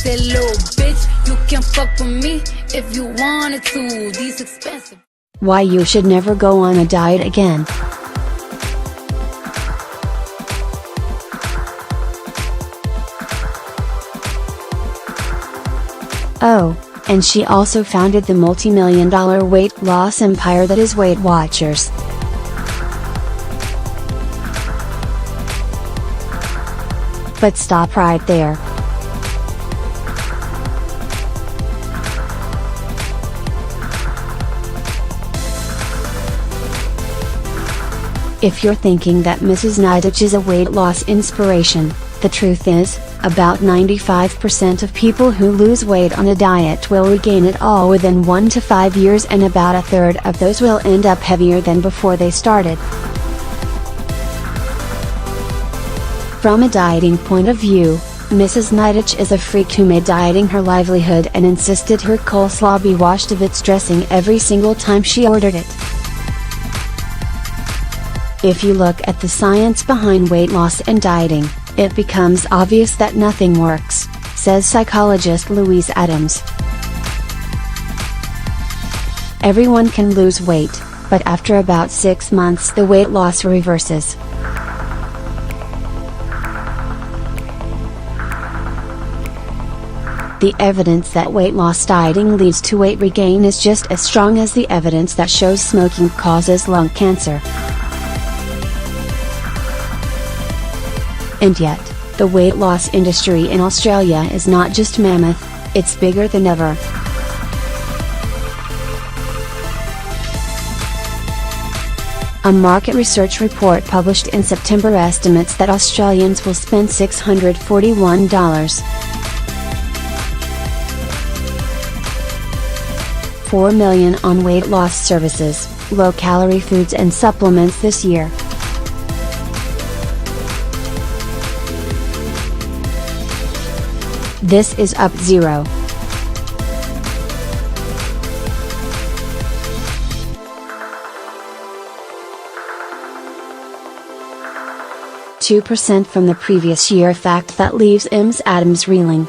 That little bitch, you can fuck with me if you wanted to. These expensive. Why you should never go on a diet again. Oh, and she also founded the multi-million-dollar weight loss empire that is Weight Watchers. But stop right there. If you're thinking that Mrs. Nidich is a weight loss inspiration, the truth is, about 95% of people who lose weight on a diet will regain it all within 1 to 5 years, and about a third of those will end up heavier than before they started. From a dieting point of view, Mrs. Nidich is a freak who made dieting her livelihood and insisted her coleslaw be washed of its dressing every single time she ordered it. If you look at the science behind weight loss and dieting, it becomes obvious that nothing works, says psychologist Louise Adams. Everyone can lose weight, but after about 6 months the weight loss reverses. The evidence that weight loss dieting leads to weight regain is just as strong as the evidence that shows smoking causes lung cancer. And yet, the weight loss industry in Australia is not just mammoth, it's bigger than ever. A market research report published in September estimates that Australians will spend $641. $4 million on weight loss services, low-calorie foods and supplements this year. This is up 0. %2 from the previous year, fact that leaves Ms. Adams reeling.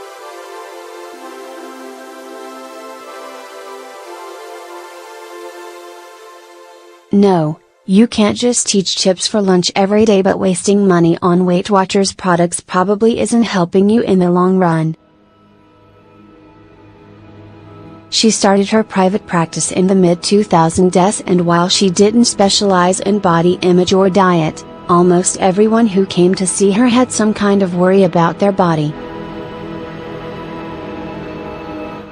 No, you can't just teach chips for lunch every day, but wasting money on Weight Watchers products probably isn't helping you in the long run. She started her private practice in the mid-2000s, and while she didn't specialize in body image or diet, almost everyone who came to see her had some kind of worry about their body.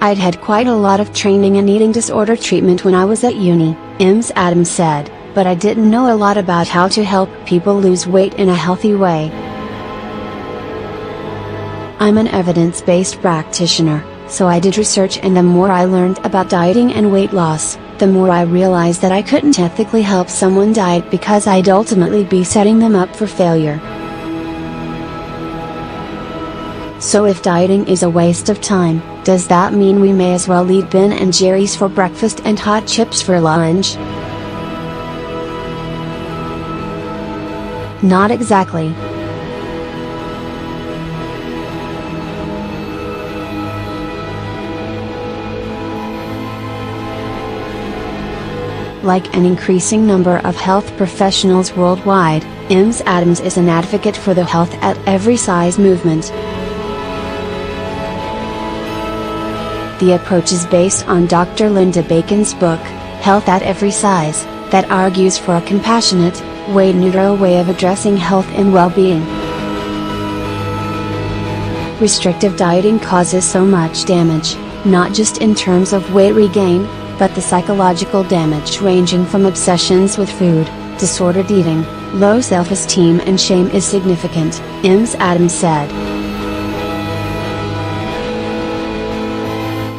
I'd had quite a lot of training in eating disorder treatment when I was at uni, Ms. Adams said, but I didn't know a lot about how to help people lose weight in a healthy way. I'm an evidence-based practitioner, so I did research, and the more I learned about dieting and weight loss, the more I realized that I couldn't ethically help someone diet because I'd ultimately be setting them up for failure. So if dieting is a waste of time, does that mean we may as well eat Ben and Jerry's for breakfast and hot chips for lunch? Not exactly. Like an increasing number of health professionals worldwide, Ms. Adams is an advocate for the Health at Every Size movement. The approach is based on Dr. Linda Bacon's book, Health at Every Size, that argues for a compassionate, weight-neutral way of addressing health and well-being. Restrictive dieting causes so much damage, not just in terms of weight regain, but the psychological damage ranging from obsessions with food, disordered eating, low self-esteem and shame is significant, Ms. Adams said.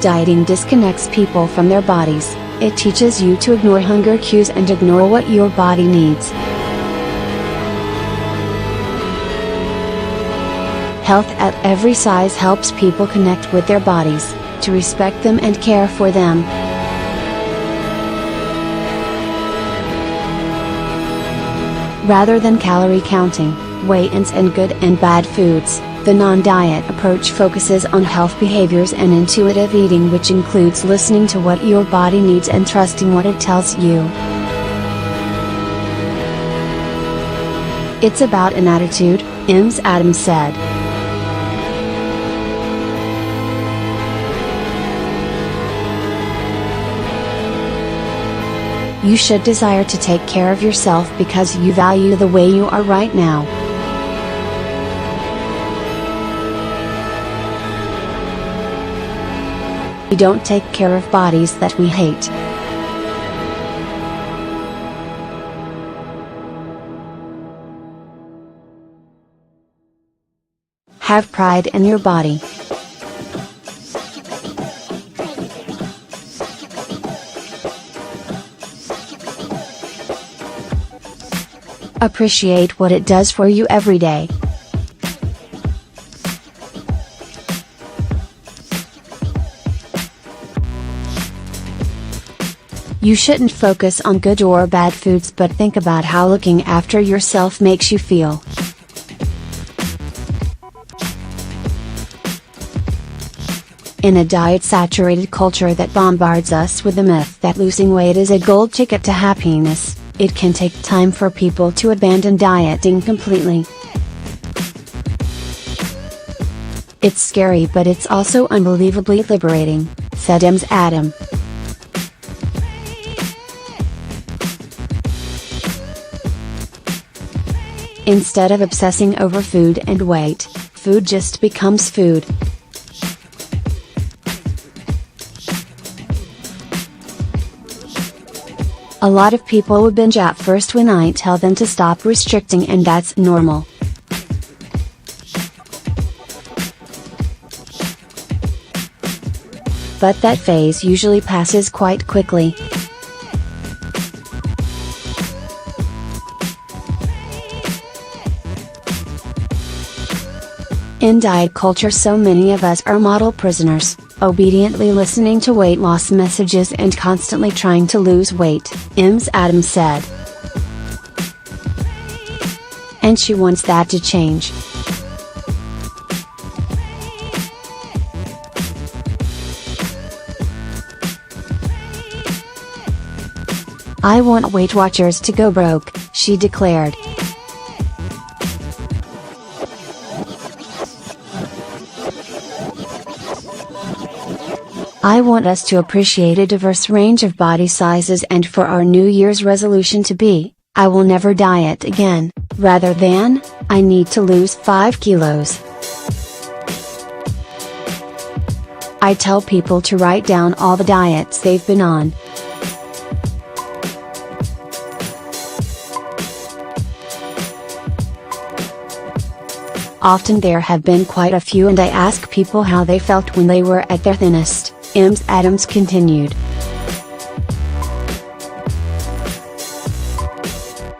Dieting disconnects people from their bodies, it teaches you to ignore hunger cues and ignore what your body needs. Health at Every Size helps people connect with their bodies, to respect them and care for them. Rather than calorie counting, weigh-ins and good and bad foods, The non-diet approach focuses on health behaviors and intuitive eating, which includes listening to what your body needs and trusting what it tells you. It's about an attitude, Ms. Adams said. You should desire to take care of yourself because you value the way you are right now. We don't take care of bodies that we hate. Have pride in your body. Appreciate what it does for you every day. You shouldn't focus on good or bad foods, but think about how looking after yourself makes you feel. In a diet-saturated culture that bombards us with the myth that losing weight is a gold ticket to happiness, it can take time for people to abandon dieting completely. It's scary, but it's also unbelievably liberating, said Ms. Adams. Instead of obsessing over food and weight, food just becomes food. A lot of people will binge at first when I tell them to stop restricting, and that's normal. But that phase usually passes quite quickly. In diet culture, so many of us are model prisoners, obediently listening to weight loss messages and constantly trying to lose weight, Ms. Adams said. And she wants that to change. I want Weight Watchers to go broke, she declared. I want us to appreciate a diverse range of body sizes, and for our New Year's resolution to be, I will never diet again, rather than, I need to lose 5 kilos. I tell people to write down all the diets they've been on. Often there have been quite a few, and I ask people how they felt when they were at their thinnest, Ms. Adams continued.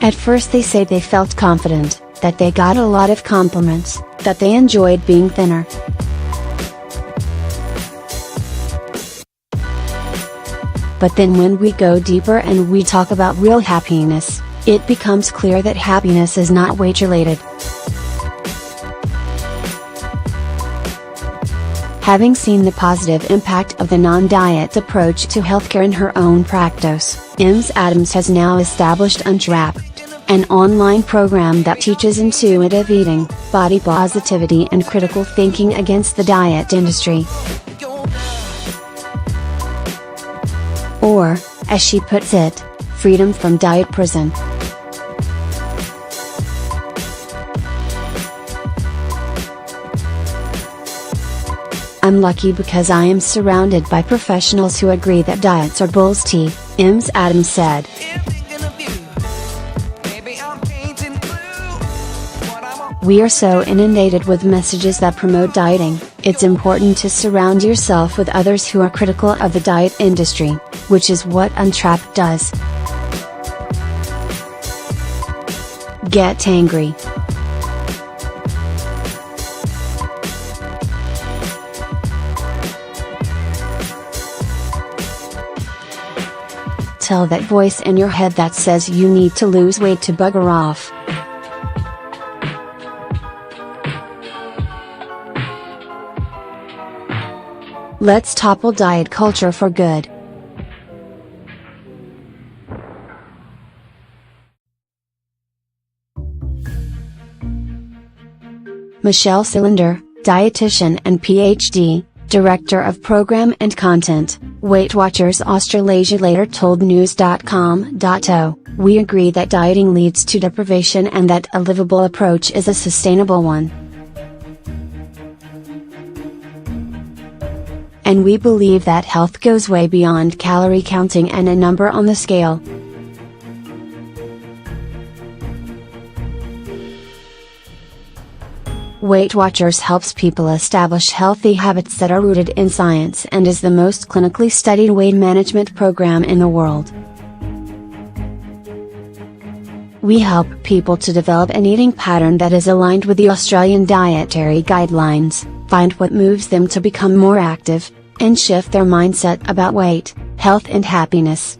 At first they say they felt confident, that they got a lot of compliments, that they enjoyed being thinner. But then when we go deeper and we talk about real happiness, it becomes clear that happiness is not weight related. Having seen the positive impact of the non-diet approach to healthcare in her own practice, Ms. Adams has now established Unwrapped, an online program that teaches intuitive eating, body positivity and critical thinking against the diet industry. Or, as she puts it, freedom from diet prison. I'm lucky because I am surrounded by professionals who agree that diets are bull's tea, Ms. Adams said. We are so inundated with messages that promote dieting, it's important to surround yourself with others who are critical of the diet industry, which is what Unwrapped does. Get angry. Tell that voice in your head that says you need to lose weight to bugger off. Let's topple diet culture for good. Michelle Cylinder, dietitian and PhD, Director of Program and Content, Weight Watchers Australasia later told news.com.au, "We agree that dieting leads to deprivation and that a livable approach is a sustainable one. And we believe that health goes way beyond calorie counting and a number on the scale." Weight Watchers helps people establish healthy habits that are rooted in science and is the most clinically studied weight management program in the world. We help people to develop an eating pattern that is aligned with the Australian dietary guidelines, find what moves them to become more active, and shift their mindset about weight, health and happiness.